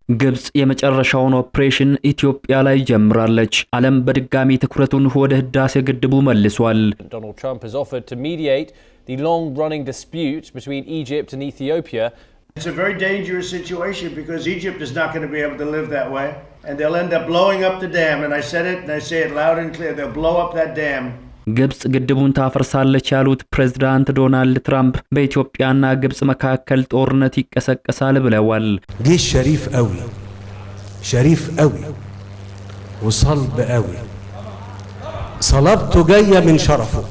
ግብጽ የመጨረሻውን ኦፕሬሽን ኢትዮጵያ ላይ ጀምራለች። ዓለም በድጋሚ ትኩረቱን ወደ ህዳሴ ግድቡ መልሷል። Donald Trump has offered to mediate the long-running dispute between Egypt and Ethiopia. It's a very dangerous situation because Egypt is not going to be able to live that way and they'll end up blowing up the dam, and I said it and I say it loud and clear, they'll blow up that dam. ግብጽ ግድቡን ታፈርሳለች ያሉት ፕሬዝዳንት ዶናልድ ትራምፕ በኢትዮጵያና ግብጽ መካከል ጦርነት ይቀሰቀሳል ብለዋል። جيش شريف قوي وصلب قوي صلبته جايه من شرفه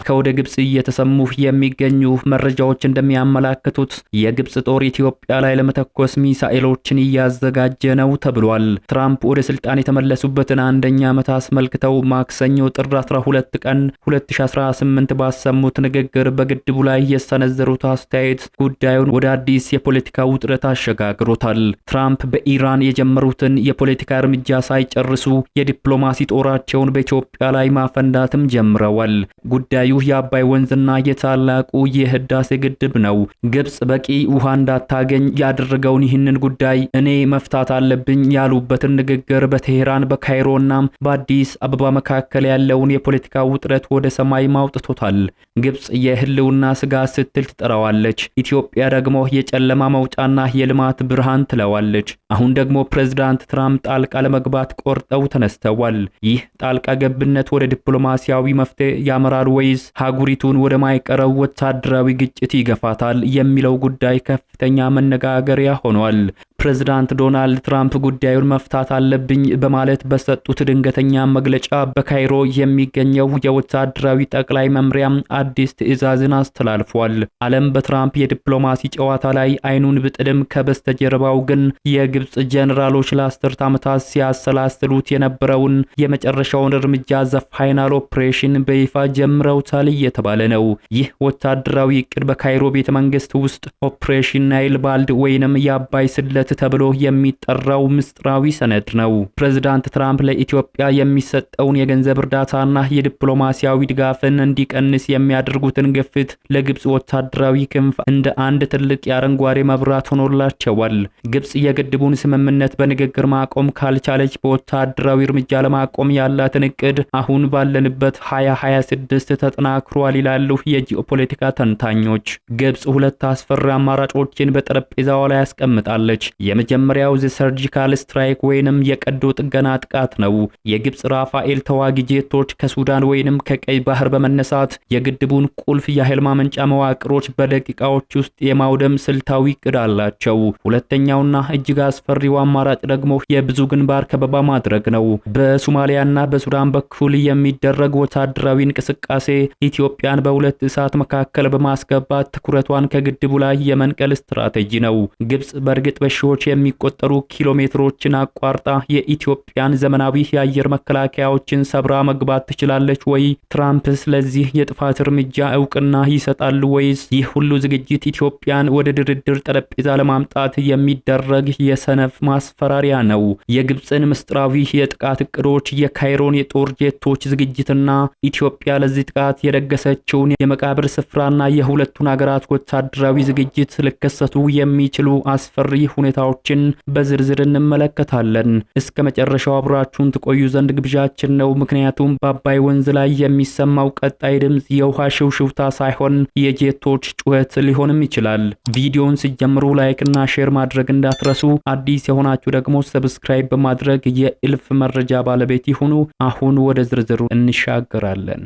ከወደ ግብጽ እየተሰሙ የሚገኙ መረጃዎች እንደሚያመላክቱት የግብጽ ጦር ኢትዮጵያ ላይ ለመተኮስ ሚሳኤሎችን እያዘጋጀ ነው ተብሏል። ትራምፕ ወደ ስልጣን የተመለሱበትን አንደኛ ዓመት አስመልክተው ማክሰኞ ጥር 12 ቀን 2018 ባሰሙት ንግግር በግድቡ ላይ የሰነዘሩት አስተያየት ጉዳዩን ወደ አዲስ የፖለቲካ ውጥረት አሸጋግሮታል። ትራምፕ በኢራን የጀመሩትን የፖለቲካ እርምጃ ሳይጨርሱ የዲፕሎማሲ ጦራቸውን በኢትዮጵያ ላይ ማፈንዳትም ጀምረዋል። ጉዳዩ የአባይ ወንዝና የታላቁ የህዳሴ ግድብ ነው። ግብጽ በቂ ውሃ እንዳታገኝ ያደረገውን ይህንን ጉዳይ እኔ መፍታት አለብኝ ያሉበትን ንግግር በቴህራን በካይሮና በአዲስ አበባ መካከል ያለውን የፖለቲካ ውጥረት ወደ ሰማይ ማውጥቶታል። ግብጽ የህልውና ስጋት ስትል ትጠራዋለች። ኢትዮጵያ ደግሞ የጨለማ መውጫና የልማት ብርሃን ትለዋለች። አሁን ደግሞ ፕሬዝዳንት ትራምፕ ጣልቃ ለመግባት ቆርጠው ተነስተዋል። ይህ ጣልቃ ገብነት ወደ ዲፕሎማሲያዊ መፍትሄ ያመራል ወይስ ሀገሪቱን ወደ ማይቀረው ወታደራዊ ግጭት ይገፋታል የሚለው ጉዳይ ከፍተኛ መነጋገሪያ ሆኗል። ፕሬዝዳንት ዶናልድ ትራምፕ ጉዳዩን መፍታት አለብኝ በማለት በሰጡት ድንገተኛ መግለጫ በካይሮ የሚገኘው የወታደራዊ ጠቅላይ መምሪያ አዲስ ትዕዛዝን አስተላልፏል። ዓለም በትራምፕ የዲፕሎማሲ ጨዋታ ላይ አይኑን ብጥልም ከበስተጀርባው ግን የግብጽ ጀነራሎች ለአስርት ዓመታት ሲያሰላስሉት የነበረውን የመጨረሻውን እርምጃ ዘ ፋይናል ኦፕሬሽን በይፋ ጀምረውታል እየተባለ ነው። ይህ ወታደራዊ እቅድ በካይሮ ቤተ መንግስት ውስጥ ኦፕሬሽን ናይል ባልድ ወይንም የአባይ ስለት ተብሎ የሚጠራው ምስጥራዊ ሰነድ ነው። ፕሬዝዳንት ትራምፕ ለኢትዮጵያ የሚሰጠውን የገንዘብ እርዳታና የዲፕሎማሲያዊ ድጋፍን እንዲቀንስ የሚያደርጉትን ግፊት ለግብጽ ወታደራዊ ክንፍ እንደ አንድ ትልቅ የአረንጓዴ መብራት ሆኖላቸዋል። ግብጽ የግድቡን ስምምነት በንግግር ማቆም ካልቻለች በወታደራዊ እርምጃ ለማቆም ያላትን እቅድ አሁን ባለንበት 2026 ተጠናክሯል ይላሉ የጂኦፖለቲካ ተንታኞች። ግብጽ ሁለት አስፈሪ አማራጮችን በጠረጴዛው ላይ ያስቀምጣለች። የመጀመሪያው ሰርጂካል ስትራይክ ወይንም የቀዶ ጥገና ጥቃት ነው። የግብጽ ራፋኤል ተዋጊ ጄቶች ከሱዳን ወይንም ከቀይ ባህር በመነሳት የግድቡን ቁልፍ የኃይል ማመንጫ መዋቅሮች በደቂቃዎች ውስጥ የማውደም ስልታዊ እቅድ አላቸው። ሁለተኛውና እጅግ አስፈሪው አማራጭ ደግሞ የብዙ ግንባር ከበባ ማድረግ ነው። በሶማሊያና በሱዳን በኩል የሚደረግ ወታደራዊ እንቅስቃሴ ኢትዮጵያን በሁለት እሳት መካከል በማስገባት ትኩረቷን ከግድቡ ላይ የመንቀል ስትራቴጂ ነው። ግብጽ በእርግጥ በሺዎች የሚቆጠሩ ኪሎሜትሮችን አቋርጣ የኢትዮጵያን ዘመናዊ የአየር መከላከያዎችን ሰብራ መግባት ትችላለች ወይ? ትራምፕ ስለዚህ የጥፋት እርምጃ እውቅና ይሰጣሉ ወይስ ይህ ሁሉ ዝግጅት ኢትዮጵያን ወደ ድርድር ጠረጴዛ ለማምጣት የሚደረግ የሰነፍ ማስፈራሪያ ነው? የግብጽን ምስጥራዊ የጥቃት እቅዶች፣ የካይሮን የጦር ጄቶች ዝግጅትና ኢትዮጵያ ለዚህ ጥቃት የደገሰችውን የመቃብር ስፍራና የሁለቱን ሀገራት ወታደራዊ ዝግጅት ሊከሰቱ የሚችሉ አስፈሪ ሁኔታዎችን በዝርዝር እንመለከታለን። እስከ መጨረሻው አብራችሁን ትቆዩ ዘንድ ግብዣችን ነው። ምክንያቱም በአባይ ወንዝ ላይ የሚሰማው ቀጣይ ድምጽ የውሃ ሽውሽውታ ሳይሆን የጄቶች ጩኸት ሊሆንም ይችላል። ቪዲዮውን ሲጀምሩ ላይክ እና ሼር ማድረግ እንዳትረሱ። አዲስ የሆናችሁ ደግሞ ሰብስክራይብ በማድረግ የእልፍ መረጃ ባለቤት ይሁኑ። አሁን ወደ ዝርዝሩ እንሻገራለን።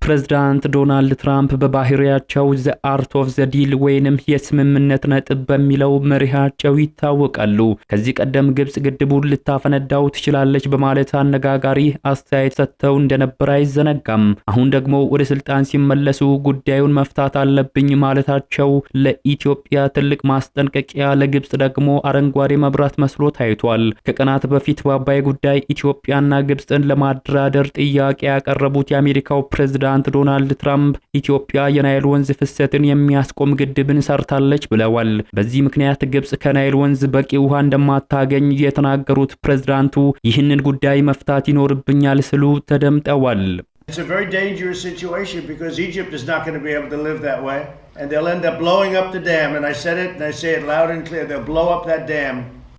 ፕሬዝዳንት ዶናልድ ትራምፕ በባህሪያቸው ዘ አርት ኦፍ ዘ ዲል ወይንም የስምምነት ነጥብ በሚለው መሪሃቸው ይታወቃሉ። ከዚህ ቀደም ግብጽ ግድቡን ልታፈነዳው ትችላለች በማለት አነጋጋሪ አስተያየት ሰጥተው እንደነበር አይዘነጋም። አሁን ደግሞ ወደ ስልጣን ሲመለሱ ጉዳዩን መፍታት አለብኝ ማለታቸው ለኢትዮጵያ ትልቅ ማስጠንቀቂያ፣ ለግብጽ ደግሞ አረንጓዴ መብራት መስሎ ታይቷል። ከቀናት በፊት በአባይ ጉዳይ ኢትዮጵያና ግብጽን ለማደራደር ጥያቄ ያቀረቡት የአሜሪካው ፕሬዝዳንት ዶናልድ ትራምፕ ኢትዮጵያ የናይል ወንዝ ፍሰትን የሚያስቆም ግድብን ሰርታለች ብለዋል። በዚህ ምክንያት ግብጽ ከናይል ወንዝ በቂ ውሃ እንደማታገኝ የተናገሩት ፕሬዝዳንቱ ይህንን ጉዳይ መፍታት ይኖርብኛል ሲሉ ተደምጠዋል። It's a very dangerous situation because Egypt is not going to be able to live that way. And they'll end up blowing up the dam. And I said it, and I say it loud and clear. They'll blow up that dam.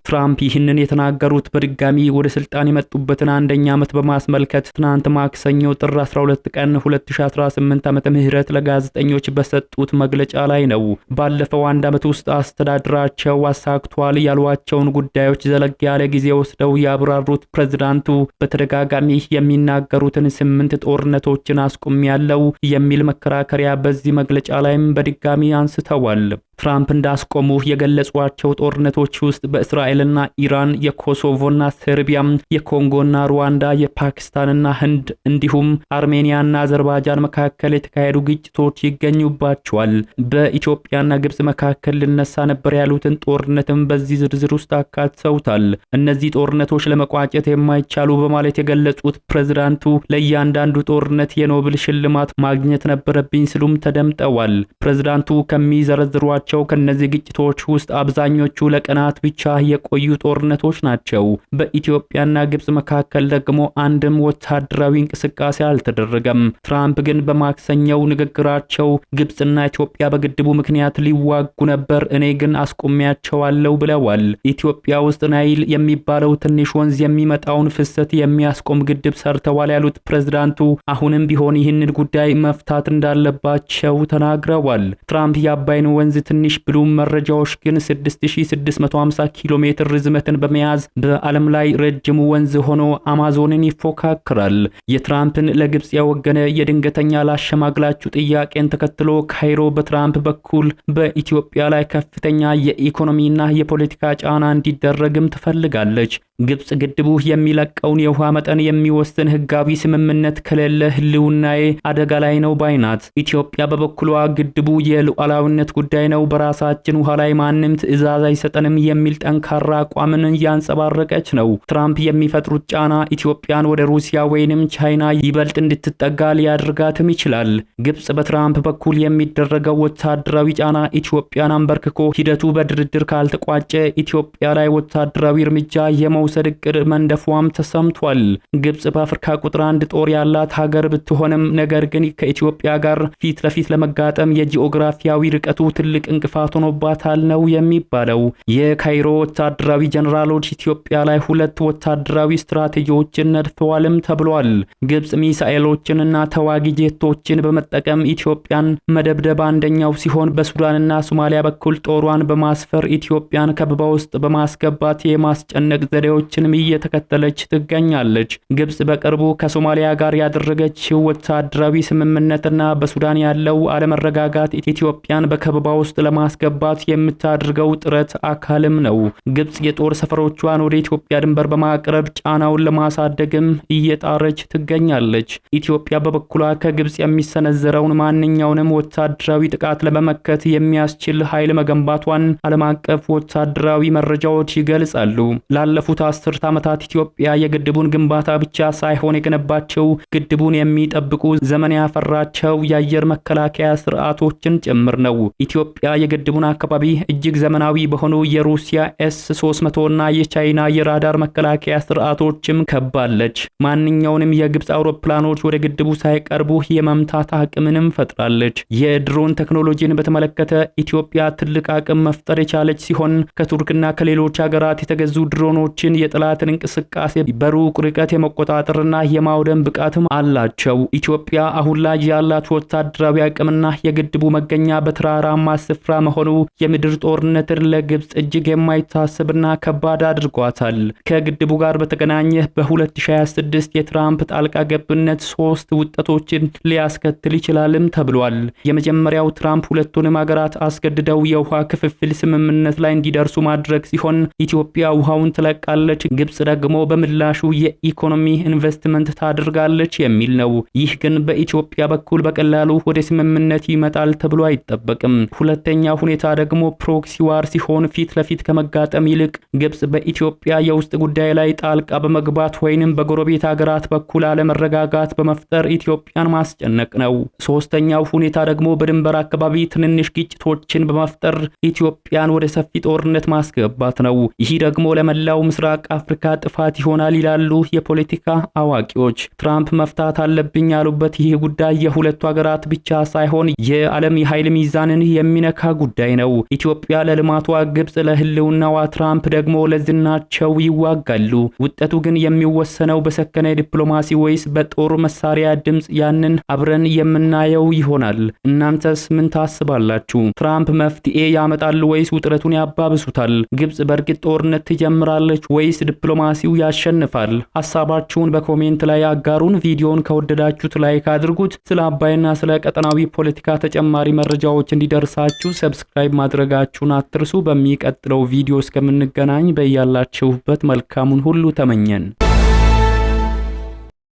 ትራምፕ ይህንን የተናገሩት በድጋሚ ወደ ስልጣን የመጡበትን አንደኛ ዓመት በማስመልከት ትናንት ማክሰኞ ጥር 12 ቀን 2018 ዓመተ ምህረት ለጋዜጠኞች በሰጡት መግለጫ ላይ ነው። ባለፈው አንድ ዓመት ውስጥ አስተዳድራቸው አሳክቷል ያሏቸውን ጉዳዮች ዘለግ ያለ ጊዜ ወስደው ያብራሩት ፕሬዝዳንቱ በተደጋጋሚ የሚናገሩትን 8 ጦርነቶችን አስቆሚያለው የሚል መከራከሪያ በዚህ መግለጫ ላይም በድጋሚ አንስተዋል። ትራምፕ እንዳስቆሙ የገለጿቸው ጦርነቶች ውስጥ በእስራኤልና ኢራን፣ የኮሶቮና ሰርቢያ፣ የኮንጎና ሩዋንዳ፣ የፓኪስታንና ህንድ እንዲሁም አርሜኒያና አዘርባይጃን መካከል የተካሄዱ ግጭቶች ይገኙባቸዋል። በኢትዮጵያና ግብጽ መካከል ሊነሳ ነበር ያሉትን ጦርነትም በዚህ ዝርዝር ውስጥ አካተውታል። እነዚህ ጦርነቶች ለመቋጨት የማይቻሉ በማለት የገለጹት ፕሬዝዳንቱ ለእያንዳንዱ ጦርነት የኖቤል ሽልማት ማግኘት ነበረብኝ ሲሉም ተደምጠዋል። ፕሬዝዳንቱ ከሚዘረዝሯቸው ከነዚህ ግጭቶች ውስጥ አብዛኞቹ ለቀናት ብቻ የቆዩ ጦርነቶች ናቸው። በኢትዮጵያና ግብጽ መካከል ደግሞ አንድም ወታደራዊ እንቅስቃሴ አልተደረገም። ትራምፕ ግን በማክሰኞው ንግግራቸው ግብጽና ኢትዮጵያ በግድቡ ምክንያት ሊዋጉ ነበር፣ እኔ ግን አስቆሚያቸዋለሁ ብለዋል። ኢትዮጵያ ውስጥ ናይል የሚባለው ትንሽ ወንዝ የሚመጣውን ፍሰት የሚያስቆም ግድብ ሰርተዋል ያሉት ፕሬዝዳንቱ አሁንም ቢሆን ይህንን ጉዳይ መፍታት እንዳለባቸው ተናግረዋል። ትራምፕ የአባይን ወንዝ ትንሽ ብሉም መረጃዎች ግን 6650 ኪሎ ሜትር ርዝመትን በመያዝ በዓለም ላይ ረጅሙ ወንዝ ሆኖ አማዞንን ይፎካከራል። የትራምፕን ለግብጽ ያወገነ የድንገተኛ ላሸማግላችሁ ጥያቄን ተከትሎ ካይሮ በትራምፕ በኩል በኢትዮጵያ ላይ ከፍተኛ የኢኮኖሚና የፖለቲካ ጫና እንዲደረግም ትፈልጋለች። ግብጽ ግድቡ የሚለቀውን የውሃ መጠን የሚወስን ህጋዊ ስምምነት ከሌለ ህልውናዬ አደጋ ላይ ነው ባይናት። ኢትዮጵያ በበኩሏ ግድቡ የሉዓላዊነት ጉዳይ ነው፣ በራሳችን ውሃ ላይ ማንም ትዕዛዝ አይሰጠንም የሚል ጠንካራ አቋምን ያንጸባረቀች ነው። ትራምፕ የሚፈጥሩት ጫና ኢትዮጵያን ወደ ሩሲያ ወይንም ቻይና ይበልጥ እንድትጠጋ ሊያደርጋትም ይችላል። ግብጽ በትራምፕ በኩል የሚደረገው ወታደራዊ ጫና ኢትዮጵያን አንበርክኮ ሂደቱ በድርድር ካልተቋጨ ኢትዮጵያ ላይ ወታደራዊ እርምጃ የመውሰድ እቅድ መንደፏም ተሰምቷል። ግብጽ በአፍሪካ ቁጥር 1 ጦር ያላት ሀገር ብትሆንም ነገር ግን ከኢትዮጵያ ጋር ፊት ለፊት ለመጋጠም የጂኦግራፊያዊ ርቀቱ ትልቅ እንቅፋት ሆኖባታል ነው የሚባለው። የካይሮ ወታደራዊ ጀነራሎች ኢትዮጵያ ላይ 2 ወታደራዊ ስትራቴጂዎችን ነድፈዋልም ተብሏል። ግብጽ ሚሳኤሎችንና ተዋጊ ጄቶችን በመጠቀም ኢትዮጵያን መደብደብ አንደኛው ሲሆን በሱዳንና ሶማሊያ በኩል ጦሯን በማስፈር ኢትዮጵያን ከበባ ውስጥ በማስገባት የማስጨነቅ ዘዴዎችንም እየተከተለች ትገኛለች። ግብጽ በቅርቡ ከሶማሊያ ጋር ያደረገችው ወታደራዊ ስምምነትና በሱዳን ያለው አለመረጋጋት ኢትዮጵያን በከበባ ውስጥ ለማስገባት የምታደርገው ጥረት አካልም ነው። ግብጽ የጦር ሰፈሮቿን ወደ ኢትዮጵያ ድንበር በማቅረብ ጫናውን ለማሳደግም እየጣረች ትገኛለች። ኢትዮጵያ በበኩሏ ከግብጽ የሚሰነዘረውን ማንኛውንም ወታደራዊ ጥቃት ለመመከት የሚያስችል ኃይል መገንባቷን ዓለም አቀፍ ወታደራዊ መረጃዎች ይገልጻሉ። ላለፉት 10 ዓመታት ኢትዮጵያ የግድቡን ግንባታ ብቻ ሳይሆን የገነባቸው ግድቡን የሚጠብቁ ዘመን ያፈራቸው የአየር መከላከያ ስርዓቶችን ጭምር ነው። ኢትዮጵያ የግድቡን አካባቢ እጅግ ዘመናዊ በሆኑ የሩሲያ S-300 እና የቻይና የራዳር መከላከያ ስርዓቶችም ከባለች። ማንኛውንም የግብጽ አውሮፕላኖች ወደ ግድቡ ሳይቀርቡ የመምታት አቅምንም ፈጥራለች። የድሮን ቴክኖሎጂን በተመለከተ ኢትዮጵያ ትልቅ አቅም መፍጠር የቻለች ሲሆን ከቱርክና ከሌሎች ሀገራት የተገዙ ድሮኖችን የጠላትን እንቅስቃሴ በሩቅ ርቀት የመቆጣጠርና የማውደም ብቃትም አላቸው። ኢትዮጵያ አሁን ላይ ያላት ወታደራዊ አቅምና የግድቡ መገኛ በተራራማ ስፍራ መሆኑ የምድር ጦርነትን ለግብጽ እጅግ የማይታሰብና ከባድ አድርጓታል። ከግድቡ ጋር በተገናኘ በ2026 የትራምፕ ጣልቃ ገብነት 3 ውጤቶችን ሊያስከትል ይችላልም ተብሏል። የመጀመሪያው ትራምፕ ሁለቱንም ሀገራት አስገድደው የውሃ ክፍፍል ስምምነት ላይ እንዲደርሱ ማድረግ ሲሆን ኢትዮጵያ ውሃውን ትለቃለች፣ ግብጽ ደግሞ በምላሹ የኢኮኖሚ ኢንቨስትመንት ታደርጋለች የሚል ነው። ይህ ግን በኢትዮጵያ በኩል በቀላሉ ወደ ስምምነት ይመጣል ተብሎ አይጠበቅም። ሁለተኛው ሁኔታ ደግሞ ፕሮክሲ ዋር ሲሆን ፊት ለፊት ከመጋጠም ይልቅ ግብጽ በኢትዮጵያ የውስጥ ጉዳይ ላይ ጣልቃ በመግባት ወይንም በጎረቤት ሀገራት በኩል አለመረጋጋት በመፍጠር ኢትዮጵያን ማስጨነቅ ነው። ሶስተኛው ሁኔታ ደግሞ በድንበር አካባቢ ትንንሽ ግጭቶችን በመፍጠር ኢትዮጵያን ወደ ሰፊ ጦርነት ማስገባት ነው። ይህ ደግሞ ለመላው ምስራቅ የምስራቅ አፍሪካ ጥፋት ይሆናል ይላሉ የፖለቲካ አዋቂዎች። ትራምፕ መፍታት አለብኝ ያሉበት ይህ ጉዳይ የሁለቱ ሀገራት ብቻ ሳይሆን የዓለም የኃይል ሚዛንን የሚነካ ጉዳይ ነው። ኢትዮጵያ ለልማቷ፣ ግብጽ ለህልውናዋ፣ ትራምፕ ደግሞ ለዝናቸው ይዋጋሉ። ውጤቱ ግን የሚወሰነው በሰከነ ዲፕሎማሲ ወይስ በጦር መሳሪያ ድምጽ? ያንን አብረን የምናየው ይሆናል። እናንተስ ምን ታስባላችሁ? ትራምፕ መፍትሄ ያመጣሉ ወይስ ውጥረቱን ያባብሱታል? ግብጽ በእርግጥ ጦርነት ትጀምራለች ወይስ ዲፕሎማሲው ያሸንፋል? ሐሳባችሁን በኮሜንት ላይ አጋሩን። ቪዲዮውን ከወደዳችሁት ላይክ አድርጉት። ስለ አባይና ስለ ቀጠናዊ ፖለቲካ ተጨማሪ መረጃዎች እንዲደርሳችሁ ሰብስክራይብ ማድረጋችሁን አትርሱ። በሚቀጥለው ቪዲዮ እስከምንገናኝ በያላችሁበት መልካሙን ሁሉ ተመኘን።